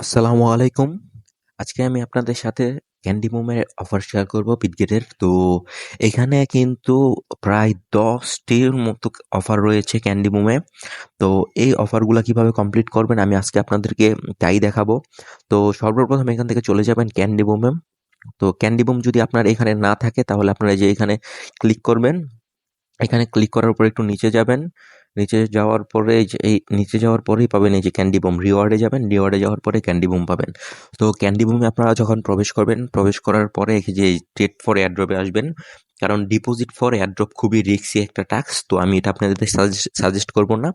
আসসালামু আলাইকুম। আজকে আমি আপনাদের সাথে ক্যান্ডি মমের অফার শেয়ার করব বিটগেটের। তো এখানে কিন্তু প্রায় ১০ টির মতো অফার রয়েছে ক্যান্ডি মমে। তো এই অফারগুলা কিভাবে কমপ্লিট করবেন আমি আজকে আপনাদেরকে তাই দেখাবো। তো সর্বপ্রথম এখান থেকে চলে যাবেন ক্যান্ডি মমে। তো ক্যান্ডি মম যদি আপনার এখানে না থাকে তাহলে আপনারা এই যে এখানে ক্লিক করবেন। এখানে ক্লিক করার পরে একটু নিচে যাবেন। নিচে যাওয়ার পরে এই যে এই নিচে যাওয়ার পরেই পাবেন এই যে ক্যান্ডি বুম। রিওয়ার্ডে যাবেন। রিওয়ার্ডে যাওয়ার পরে ক্যান্ডি বুম পাবেন। তো ক্যান্ডি বুমে আপনারা যখন প্রবেশ করবেন, প্রবেশ করার পরে এই যে ট্রেড ফর এয়ারড্রপে আসবেন। কারণ ডিপোজিট ফর এয়ারড্রপ খুবই রিস্কি একটা টাস্ক। তো আমি এটা আপনাদের সাজেস্ট করব না।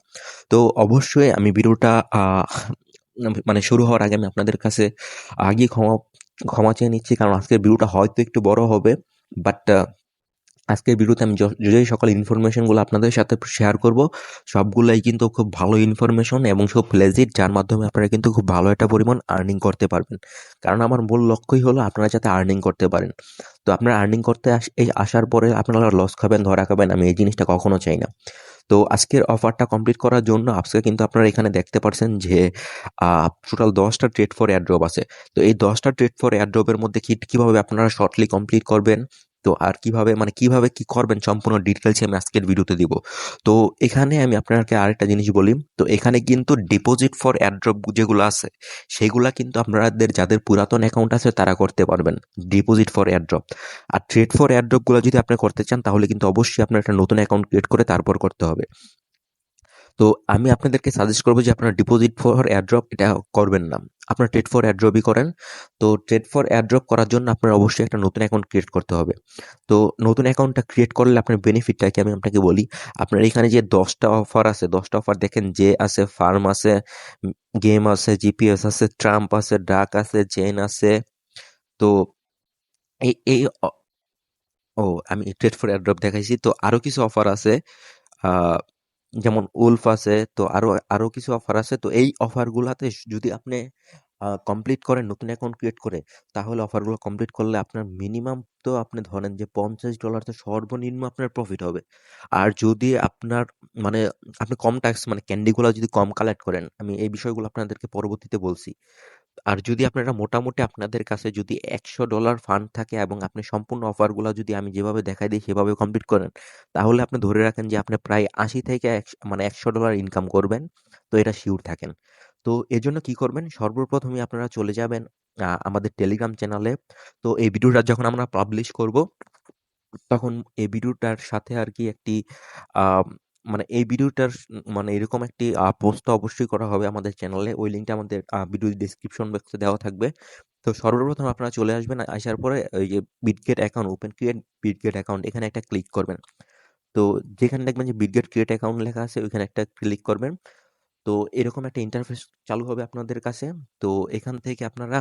তো অবশ্যই আমি ভিডিওটা মানে শুরু হওয়ার আগে আমি আপনাদের কাছে আগে ক্ষমা চেয়ে নিচ্ছি। কারণ আজকের ভিডিওটা হয়তো একটু বড় হবে। বাট আজকের ভিডিওতে আমি যে সকল ইনফরমেশনগুলো আপনাদের সাথে শেয়ার করব সবগুলাই কিন্তু খুব ভালো ইনফরমেশন এবং সব লেজিট, যার মাধ্যমে আপনারা কিন্তু খুব ভালো একটা পরিমাণ আর্নিং করতে পারবেন। কারণ আমার মূল লক্ষ্যই হলো আপনারা যাতে আর্নিং করতে পারেন। তো আপনারা আর্নিং করতে আসার পরে আপনারা লস খাবেন, ধরা খাবেন, আমি এই জিনিসটা কখনো চাই না। তো আজকের অফারটা কমপ্লিট করার জন্য আজকে কিন্তু আপনারা এখানে দেখতে পাচ্ছেন যে টোটাল 10টা ট্রেড ফর এয়ারড্রপ আছে। তো এই 10টা ট্রেড ফর এয়ারড্রপের মধ্যে কিভাবে আপনারা শর্টলি কমপ্লিট করবেন, তো আর কিভাবে কি করবেন সম্পূর্ণ ডিটেইলস আমি আজকের ভিডিওতে দিব। তো এখানে আমি আপনাকে আরেকটা জিনিস বলি। তো এখানে কিন্তু ডিপোজিট ফর এয়ারড্রপ যেগুলো আছে সেগুলা কিন্তু আপনাদের যাদের পুরাতন অ্যাকাউন্ট আছে তারা করতে পারবেন, ডিপোজিট ফর এয়ারড্রপ। আর ট্রেড ফর এয়ারড্রপ গুলো যদি আপনি করতে চান তাহলে কিন্তু অবশ্যই আপনার একটা নতুন অ্যাকাউন্ট ক্রিয়েট করে তারপর করতে হবে। তো আমি আপনাদেরকে সাজেস্ট করবো যে আপনারা ডিপোজিট ফর এয়ারড্রপ এটা করবেন না। আপনারা ট্রেড ফর এয়ারড্রপই করেন। তো ট্রেড ফর এয়ারড্রপ করার জন্য আপনার অবশ্যই একটা নতুন অ্যাকাউন্ট ক্রিয়েট করতে হবে। তো নতুন অ্যাকাউন্টটা ক্রিয়েট করলে আপনার বেনিফিটটা কি আমি আপনাকে বলি। আপনার এখানে যে 10টা অফার আছে, 10টা অফার দেখেন, যে আছে ফার্ম আছে, গেম আছে, জিপিএস আছে, ট্রাম্প আছে, ডাক আছে, জেন আছে। তো এই এই ও আমি ট্রেড ফর এয়ারড্রপ দেখাইছি। তো আরো কিছু অফার আছে। আ যেমন উলফ আছে। তো আরো কিছু অফার আছে। তো এই অফারগুলাতে যদি আপনি কমপ্লিট করেন নতুন অ্যাকাউন্ট ক্রিয়েট করে, তাহলে অফারগুলো কমপ্লিট করলে আপনার মিনিমাম, তো আপনি ধরেন যে $50 তো সর্বনিম্ন আপনার প্রফিট হবে। আর যদি আপনার মানে আপনি কম ট্যাক্স মানে ক্যান্ডিগুলা যদি কম কালেক্ট করেন, আমি এই বিষয়গুলো আপনাদেরকে পরবর্তীতে বলছি। আর যদি আপনারা মোটামুটি আপনাদের কাছে যদি $100 ফান্ড থাকে এবং আপনি সম্পূর্ণ অফারগুলা যদি আমি যেভাবে দেখাই দিই সেভাবে কমপ্লিট করেন, তাহলে আপনি ধরে রাখেন যে আপনি প্রায় ৮০ থেকে মানে $100 ইনকাম করবেন। তো এটা সিউর থাকেন। তো এজন্য কি করবেন? সর্বপ্রথমে আপনারা চলে যাবেন আমাদের টেলিগ্রাম চ্যানেলে। তো এই ভিডিওটা যখন আমরা পাবলিশ করব, তখন এই ভিডিওটার সাথে আরকি একটি আ মানে এই ভিডিওটার মানে এরকম একটি পোস্ট তো অবশ্যই করা হবে আমাদের চ্যানেলে। ওই লিঙ্কটা আমাদের ভিডিও ডেসক্রিপশন বক্সে দেওয়া থাকবে। তো সর্বপ্রথম আপনারা চলে আসবেন। আসার পরে ওই যে Bitget account open create Bitget account, এখানে একটা ক্লিক করবেন। তো যেখানে দেখবেন যে বিটগেট ক্রিয়েট অ্যাকাউন্ট লেখা আছে ওইখানে একটা ক্লিক করবেন। তো এরকম একটা ইন্টারফেস চালু হবে আপনাদের কাছে। তো এখান থেকে আপনারা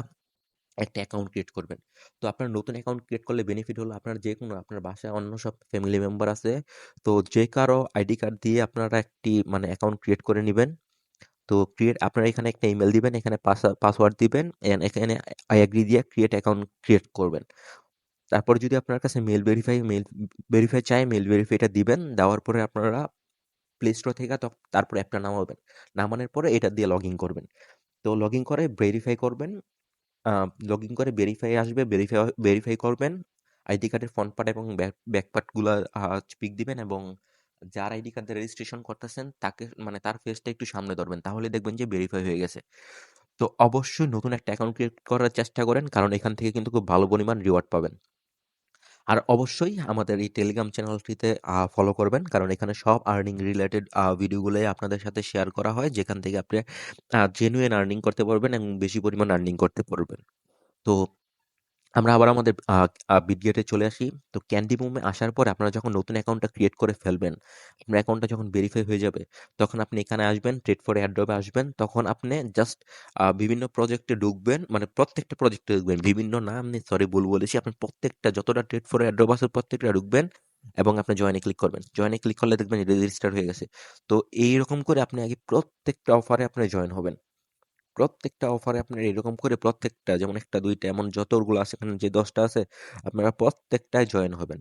একটা অ্যাকাউন্ট ক্রিয়েট করবেন। তো আপনার নতুন অ্যাকাউন্ট ক্রিয়েট করলে বেনিফিট হলো আপনার যেকোনো আপনার বাসায় অন্য সব ফ্যামিলি মেম্বার আছে। তো যে কারো আইডি কার্ড দিয়ে আপনারা একটি মানে অ্যাকাউন্ট ক্রিয়েট করে নিবেন। তো আপনারা এখানে একটা ইমেইল দিবেন, এখানে পাসওয়ার্ড দিবেন, এখানে আই এগ্রি দিয়ে ক্রিয়েট অ্যাকাউন্ট ক্রিয়েট করবেন। তারপর যদি আপনার কাছে মেল ভেরিফাই চায়, মেল ভেরিফাইটা দিবেন। দেওয়ার পরে আপনারা প্লে স্টোর থেকে তারপর অ্যাপটা নামাবেন। নামানোর পরে এটা দিয়ে লগইন করবেন। তো লগইন করে ভেরিফাই করবেন। আ লগইন করে ভেরিফাই আসবে, ভেরিফাই করবেন। আইডি কার্ডের ফ্রন্ট পার্ট এবং ব্যাক পার্ট গুলা পিক দিবেন এবং যার আইডি কার্ড দিয়ে রেজিস্ট্রেশন করতেছেন তাকে মানে তার ফেসটা একটু সামনে ধরবেন। তাহলে দেখবেন যে ভেরিফাই হয়ে গেছে। তো অবশ্যই নতুন একটা অ্যাকাউন্ট ক্রিয়েট করার চেষ্টা করেন। কারণ এখান থেকে কিন্তু খুব ভালো পরিমাণ রিওয়ার্ড পাবেন। আর অবশ্যই আমাদের এই টেলিগ্রাম চ্যানেলটিতে ফলো করবেন। কারণ এখানে সব আর্নিং রিলেটেড ভিডিওগুলোই আপনাদের সাথে শেয়ার করা হয়। যেখান থেকে আপনি জেনুইন আর্নিং করতে পারবেন এবং বেশি পরিমাণ আর্নিং করতে পারবেন। তো আমরা আবার আমাদের বিটগেটে চলে আসি। তো ক্যান্ডি মুভে আসার পরে আপনারা যখন নতুন অ্যাকাউন্টটা ক্রিয়েট করে ফেলবেন, আপনার অ্যাকাউন্টটা যখন ভেরিফাই হয়ে যাবে, তখন আপনি এখানে আসবেন, ট্রেড ফর এয়ারড্রপে আসবেন। তখন আপনি জাস্ট বিভিন্ন প্রজেক্টে ঢুকবেন, মানে প্রত্যেকটা প্রজেক্টে ঢুকবেন। বিভিন্ন না, আমি সরি ভুল বলেছি। আপনি প্রত্যেকটা যতটা ট্রেড ফর এয়ারড্রপ আছে প্রত্যেকটা ঢুকবেন এবং আপনি জয়েনে ক্লিক করবেন। জয়েনে ক্লিক করলে দেখবেন রেজিস্টার হয়ে গেছে। তো এইরকম করে আপনি আগে প্রত্যেকটা অফারে আপনি জয়েন হবেন। প্রত্যেকটা অফারে আপনার এরকম করে প্রত্যেকটা, যেমন ১ টা ২ টা এমন যতগুলো আছে এখানে যে ১০ টা আছে, আপনারা প্রত্যেকটায় জয়েন হবেন।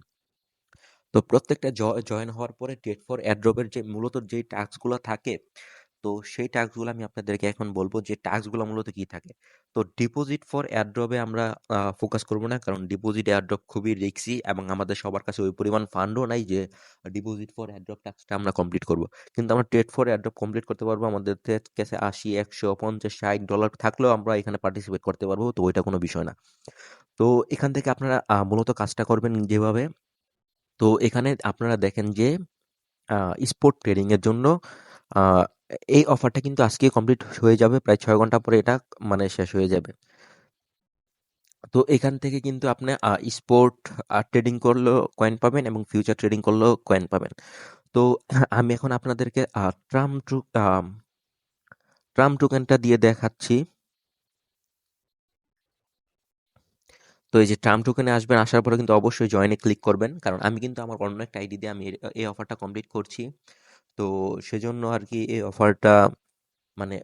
তো প্রত্যেকটা জয়েন হওয়ার পরে ট্রেড ফর এয়ারড্রপ এর যে মূলত যেই টাস্ক গুলা থাকে, তো সেই টাস্কগুলো আমি আপনাদেরকে এখন বলবো যে টাস্কগুলো মূলত কি থাকে। তো ডিপোজিট ফর এয়ারড্রপে আমরা ফোকাস করব না, কারণ ডিপোজিট এয়ারড্রপ খুবই রিস্কি এবং আমাদের সবার কাছে ওই পরিমাণ ফান্ডও নাই যে ডিপোজিট ফর এয়ারড্রপ টাস্কটা আমরা কমপ্লিট করব। কিন্তু আমরা ট্রেড ফর এয়ারড্রপ কমপ্লিট করতে পারবো, আমাদের কাছে 80, 100, 50, $60 থাকলেও আমরা এখানে পার্টিসিপেট করতে পারবো, তো ওইটা কোনো বিষয় না। তো এখান থেকে আপনারা মূলত কাজটা করবেন যেভাবে। তো এখানে আপনারা দেখেন যে স্পোর্ট ট্রেডিং এর জন্য আ এই অফারটা কিন্তু আজকেই কমপ্লিট হয়ে যাবে। প্রায় ৬ ঘন্টা পরে এটা মানে শেষ হয়ে যাবে। তো এখান থেকে কিন্তু আপনি স্পোর্ট ট্রেডিং করলেও কয়েন পাবেন এবং ফিউচার ট্রেডিং করলেও কয়েন পাবেন। তো আমি এখন আপনাদেরকে ট্রাম্প টোকেনটা দিয়ে দেখাচ্ছি। তো এই যে ট্রাম্প টোকেনে আসবেন, আসার পরে কিন্তু অবশ্যই জয়েন এ ক্লিক করবেন। কারণ আমি কিন্তু আমার অন্য একটা আইডি দিয়ে আমি এই অফারটা কমপ্লিট করছি। তো সেজন্য আরকি এই অফারটা মানে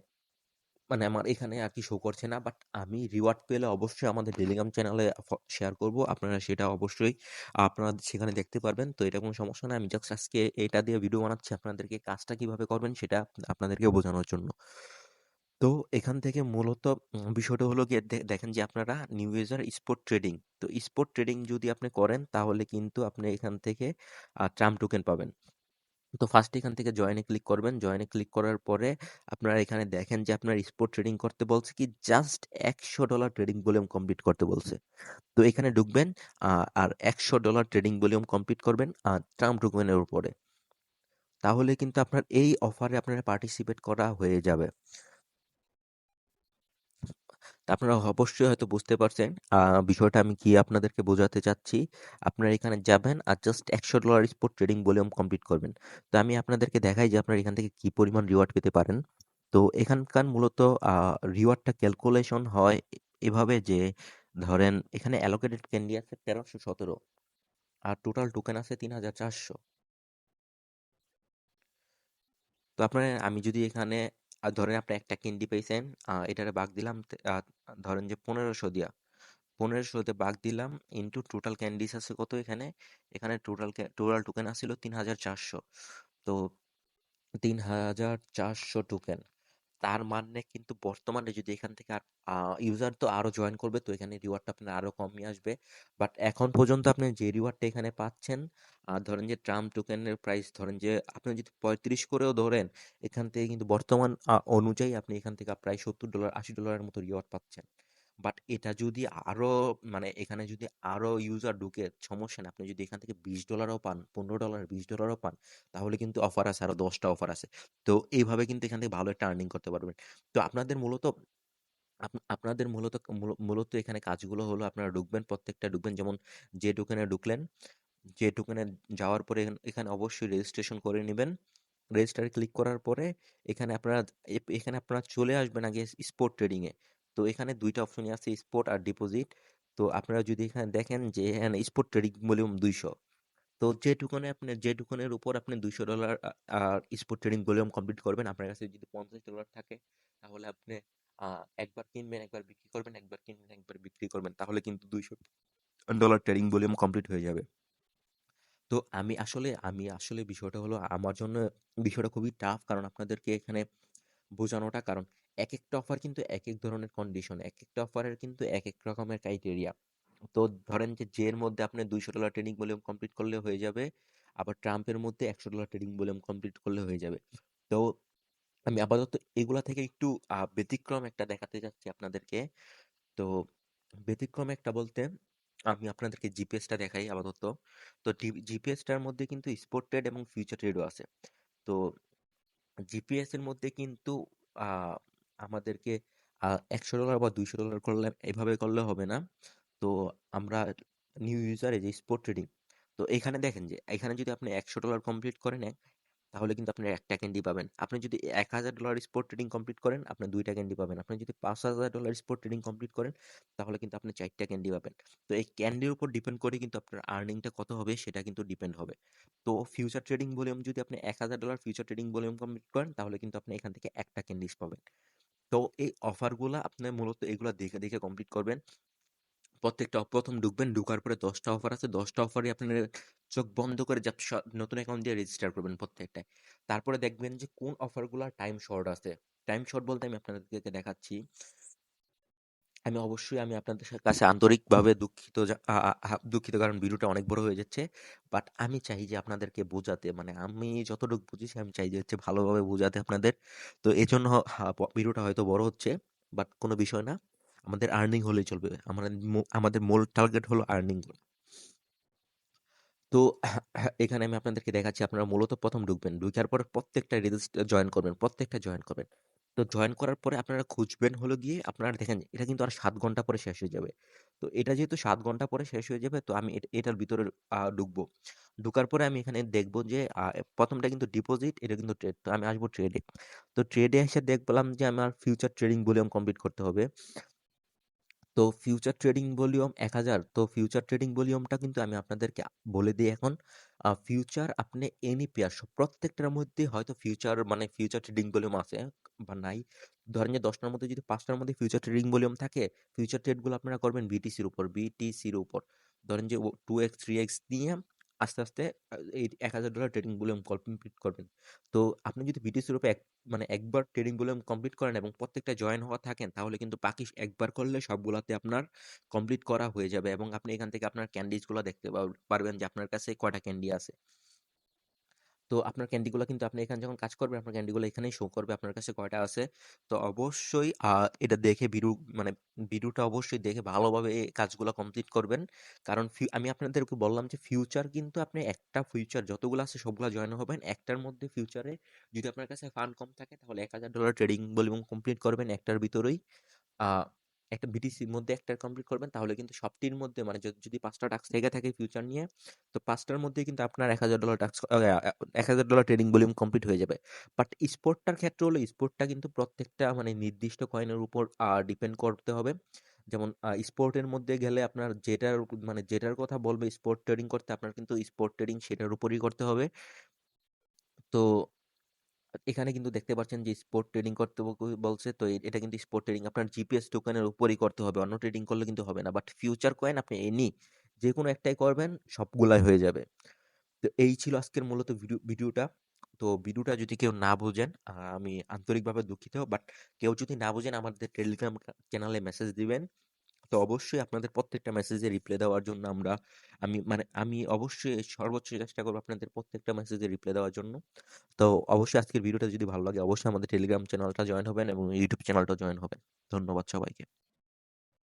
মানে আমার এখানে আরকি শো করছে না। বাট আমি রিওয়ার্ড পেলে অবশ্যই আমাদের টেলিগ্রাম চ্যানেলে শেয়ার করব। আপনারা সেটা অবশ্যই আপনারা সেখানে দেখতে পারবেন। তো এটা কোনো সমস্যা না। আমি জাস্ট আজকে এটা দিয়ে ভিডিও বানাচ্ছি আপনাদেরকে কাজটা কিভাবে করবেন সেটা আপনাদেরকে বোঝানোর জন্য। তো এখান থেকে মূলত বিষয়টা হলো গিয়ে দেখেন যে আপনারা নিউ ইউজার স্পট ট্রেডিং। তো স্পট ট্রেডিং যদি আপনি করেন তাহলে কিন্তু আপনি এখান থেকে ট্রাম্প টোকেন পাবেন। তো ফার্স্ট এখান থেকে জয়েনে ক্লিক করবেন। জয়েনে ক্লিক করার পরে আপনারা এখানে দেখেন যে আপনার স্পট ট্রেডিং করতে বলছে কি জাস্ট $100 ট্রেডিং ভলিউম কমপ্লিট করতে বলছে। তো এখানে ঢুকবেন আর $100 ট্রেডিং ভলিউম কমপ্লিট করবেন ট্রাম্প টোকেনের উপরে। তাহলে কিন্তু আপনার এই অফারে আপনারা পার্টিসিপেট করা হয়ে যাবে। তা আপনারা অবশ্যই হয়তো বুঝতে পারছেন বিষয়টা আমি কি আপনাদেরকে বোঝাতে চাচ্ছি। আপনারা এখানে যাবেন আর just $100 spot trading volume complete করবেন। তো আমি আপনাদেরকে দেখাই যে আপনারা এখান থেকে কি পরিমাণ রিওয়ার্ড পেতে পারেন। তো এখানকার মূলত রিওয়ার্ডটা ক্যালকুলেশন হয় এভাবে যে ধরেন এখানে অ্যালোকেটেড ক্যান্ডি আছে 1317 আর টোটাল টোকেন আছে 3400। তো আপনার আমি যদি এখানে ধরেন আপনি একটা ক্যান্ডি পেয়েছেন, এটারে ভাগ দিলাম ধরেন যে 1500 দিয়া। 1500 তে ভাগ দিলাম ইনটু টোটাল ক্যান্ডিস আছে কত এখানে? এখানে টোটাল টোকেন আছিল 3400। তো 3400 টোকেন। তার মানে কিন্তু বর্তমানে যদি এখান থেকে আর ইউজার তো আরো জয়েন করবে, তো এখানে রিওয়ার্ডটা আপনার আরো কমই আসবে। বাট এখন পর্যন্ত আপনি যে রিওয়ার্ডটা এখানে পাচ্ছেন, ধরেন যে ট্রাম্প টোকেনের প্রাইস ধরেন যে আপনি যদি 35 করেও ধরেন, এখান থেকে কিন্তু বর্তমান অনুযায়ী আপনি এখান থেকে প্রায় $70, $80 মতো রিওয়ার্ড পাচ্ছেন। বাট এটা যদি আরো মানে এখানে যদি আরো ইউজার ঢুকে সমস্যা না, আপনি যদি এখান থেকে $20ও পান, $15, $20ও পান, তাহলে কিন্তু অফার আছে, আরো 10টা অফার আছে। তো এইভাবে কিন্তু এখান থেকে ভালো একটা আর্নিং করতে পারবেন। তো আপনাদের মূলত আপনাদের মূলত এখানে কাজগুলো হলো আপনারা ঢুকবেন, প্রত্যেকটা ঢুকবেন যেমন যে টোকেনে ঢুকলেন, যে টোকেনে যাওয়ার পরে এখানে অবশ্যই রেজিস্ট্রেশন করে নিবেন। রেজিস্টারে ক্লিক করার পরে এখানে আপনারা চলে আসবেন আগে স্পট ট্রেডিং এ। তো এখানে ২ টা অপশনই আছে স্পট আর ডিপোজিট। তো আপনারা যদি এখানে দেখেন যে এখানে স্পট ট্রেডিং ভলিউম ২০০। তো যে টোকনের উপর আপনি $200 আর স্পট ট্রেডিং ভলিউম কমপ্লিট করবেন, আপনার কাছে যদি $50 থাকে তাহলে আপনি একবার কিনবেন, একবার বিক্রি করবেন, একবার কিনবেন, একবার বিক্রি করবেন। তাহলে কিন্তু $200 ট্রেডিং ভলিউম কমপ্লিট হয়ে যাবে। তো আমি আসলে বিষয়টা হলো আমার জন্য বিষয়টা খুবই টাফ, কারণ আপনাদেরকে এখানে বোঝানোটা, কারণ একেকটা অফার কিন্তু একেক ধরনের কন্ডিশন, একেকটা অফারের কিন্তু একেক রকমের ক্রাইটেরিয়া। তো ধরেন যে এর মধ্যে আপনি $200 ট্রেডিং ভলিউম কমপ্লিট করলে হয়ে যাবে। আবার ট্রাম্পের মধ্যে $100 ট্রেডিং ভলিউম কমপ্লিট করলে হয়ে যাবে। তো আমি আপাতত এগুলা থেকে একটু ব্যতিক্রম একটা দেখাতে চাচ্ছি আপনাদেরকে। তো ব্যতিক্রম একটা বলতে আমি আপনাদেরকে জিপিএসটা দেখাই আপাতত। তো জিপিএসটার মধ্যে কিন্তু স্পট ট্রেড এবং ফিউচার ট্রেডও আছে। তো জিপিএস এর মধ্যে কিন্তু আহ, আমাদেরকে $100 বা $200 করলে এভাবে করলে হবে না। তো আমরা নিউ ইউজারে যে স্পট ট্রেডিং, তো এখানে দেখেন যে এখানে যদি আপনি $100 কমপ্লিট করেন তাহলে কিন্তু আপনি একটা ক্যান্ডি পাবেন। আপনি যদি $1000 স্পট ট্রেডিং কমপ্লিট করেন আপনি দুইটা ক্যান্ডি পাবেন। আপনি যদি $5000 স্পট ট্রেডিং কমপ্লিট করেন তাহলে কিন্তু আপনি চারটা ক্যান্ডি পাবেন। তো এই ক্যান্ডির উপর ডিপেন্ড করে কিন্তু আপনার আর্নিংটা কত হবে সেটা কিন্তু ডিপেন্ড হবে। তো ফিউচার ট্রেডিং ভলিউম যদি আপনি $1000 ফিউচার ট্রেডিং ভলিউম কমপ্লিট করেন তাহলে কিন্তু আপনি এখান থেকে একটা ক্যান্ডিস পাবেন। তো এই অফারগুলা আপনি মূলত এগুলা দেখে দেখে কমপ্লিট করবেন। প্রত্যেকটা প্রথম ঢুকবেন, ঢুকার পরে 10টা অফার আছে। 10টা অফারই আপনার চোখ বন্ধ করে নতুন অ্যাকাউন্ট দিয়ে রেজিস্টার করবেন প্রত্যেকটায়। তারপরে দেখবেন যে কোন অফারগুলোর টাইম শর্ট আছে। টাইম শর্ট বলতে আমি আপনাদেরকে দেখাচ্ছি। আমি আপনাদের কাছে আন্তরিকভাবে দুঃখিত দুঃখিত, কারণ ভিডিওটা অনেক বড় হয়ে যাচ্ছে। বাট আমি চাই যে আপনাদেরকে বোঝাতে, মানে আমি যতটুকু বুঝেছি আমি চাই যে হচ্ছে ভালোভাবে বোঝাতে আপনাদের। তো এজন্য ভিডিওটা হয়তো বড় হচ্ছে, বাট কোনো বিষয় না। আমাদের আর্নিং হলেই চলবে। আমাদের মূল টার্গেট হলো আর্নিং। তো এখানে আমি আপনাদেরকে দেখাচ্ছি, আপনারা মূলত ১ম ঢুকবেন। ঢুকার পরে প্রত্যেকটা জয়েন করবেন, প্রত্যেকটা জয়েন করবেন। তো জয়েন করার পরে আপনারা খুঁজবেন হলো গিয়ে, আপনারা দেখেন এটা কিন্তু আর ৭ ঘন্টা পরে শেষ হয়ে যাবে। তো এটা যেহেতু ৭ ঘন্টা পরে শেষ হয়ে যাবে, তো আমি এটার ভিতরে ঢুকবো। ঢুকার পরে আমি এখানে দেখব যে ১ম টা কিন্তু ডিপোজিট, এটা কিন্তু ট্রেড। তো আমি আসবো ট্রেডে। তো ট্রেডে এসে দেখলাম যে আমার ফিউচার ট্রেডিং ভলিউম কমপ্লিট করতে হবে। তো ফিউচার ট্রেডিং ভলিউম ১,০০০। তো ফিউচার ট্রেডিং ভলিউমটা কিন্তু আমি আপনাদেরকে বলে দিই এখন। ফিউচার আপনি এনি পেয়ার প্রত্যেকটার মধ্যে হয়তো ফিউচার, মানে ফিউচার ট্রেডিং ভলিউম আছে বা নাই। ধরেন যে ১০ টার মধ্যে যদি ৫ টার মধ্যে ফিউচার ট্রেডিং ভলিউম থাকে, ফিউচার ট্রেডগুলো আপনারা করবেন বিটিসির উপর, বিটিসির উপর। ধরেন যে 2x 3x নিয়ে আস্তে, আস্তে এই $১,০০০ ট্রেডিং ভলিউম কমপ্লিট করবেন। তো আপনি যদি বিটিসির উপর মানে একবার ট্রেডিং ভলিউম কমপ্লিট করেন এবং প্রত্যেকটা জয়েন হওয়া থাকেন, তাহলে কিন্তু বাকি একবার করলে সবগুলাতে আপনার কমপ্লিট করা হয়ে যাবে এবং আপনি এখান থেকে আপনার ক্যান্ডিজগুলো দেখতে পারবেন যে আপনার কাছে কয়টা ক্যান্ডি আছে। তো আপনার ক্যান্ডিগুলো কিন্তু আপনি এখানে যখন কাজ করবেন, আপনার ক্যান্ডিগুলো এখানেই শো করবে আপনার কাছে কয়টা আছে। তো অবশ্যই এটা দেখে মানে ভিডিওটা অবশ্যই দেখে ভালোভাবে এই কাজগুলো কমপ্লিট করবেন। কারণ আমি আপনাদেরকে বললাম যে ফিউচার কিন্তু আপনি একটা ফিউচার যতগুলো আছে সবগুলো জয়েন হবেন। একটার মধ্যে ফিউচারে যদি আপনার কাছে ফান্ড কম থাকে তাহলে $১,০০০ ট্রেডিং ভলিউম কমপ্লিট করবেন একটার ভিতরেই। আ একটা বিটিসির মধ্যে একটা কমপ্লিট করবেন, তাহলে কিন্তু সবটির মধ্যে, মানে যদি ৫ টা টাস্ক থেকে থাকে ফিউচার নিয়ে, তো ৫ টার মধ্যেই কিন্তু আপনার $১,০০০ টাস্ক $১,০০০ ট্রেডিং ভলিউম কমপ্লিট হয়ে যাবে। বাট স্পোর্টটার ক্ষেত্রে হলো স্পোর্টটা কিন্তু প্রত্যেকটা মানে নির্দিষ্ট কয়েনের উপর ডিপেন্ড করতে হবে। যেমন স্পোর্টের মধ্যে গেলে আপনার মানে যেটার কথা বলবে স্পোর্ট ট্রেডিং করতে, আপনার কিন্তু স্পোর্ট ট্রেডিং সেটার উপরই করতে হবে। তো এখানে কিন্তু দেখতে পাচ্ছেন যে স্পট ট্রেডিং করতে বলছে। তো এটা কিন্তু স্পট ট্রেডিং আপনার জিপিএস টোকেনের উপরই করতে হবে, অন্য ট্রেডিং করলে কিন্তু হবে না। বাট ফিউচার কয়েন আপনি এনি যে কোনো একটাই করবেন, সবগুলাই হয়ে যাবে। তো এই ছিল আজকের মূলত ভিডিওটা। তো ভিডিওটা যদি কেউ না বোঝেন, আমি আন্তরিকভাবে দুঃখিত। বাট কেউ যদি না বোঝেন, আমাদের টেলিগ্রাম চ্যানেলে মেসেজ দিবেন। তো অবশ্যই আপনাদের প্রত্যেকটা মেসেজে রিপ্লাই দেওয়ার জন্য আমি অবশ্যই সর্বোচ্চ চেষ্টা করব আপনাদের প্রত্যেকটা মেসেজে রিপ্লাই দেওয়ার জন্য। তো অবশ্যই আজকের ভিডিওটা যদি ভালো লাগে, অবশ্যই আমাদের টেলিগ্রাম চ্যানেলটা জয়েন হবেন এবং ইউটিউব চ্যানেলটা জয়েন হবেন। ধন্যবাদ সবাইকে।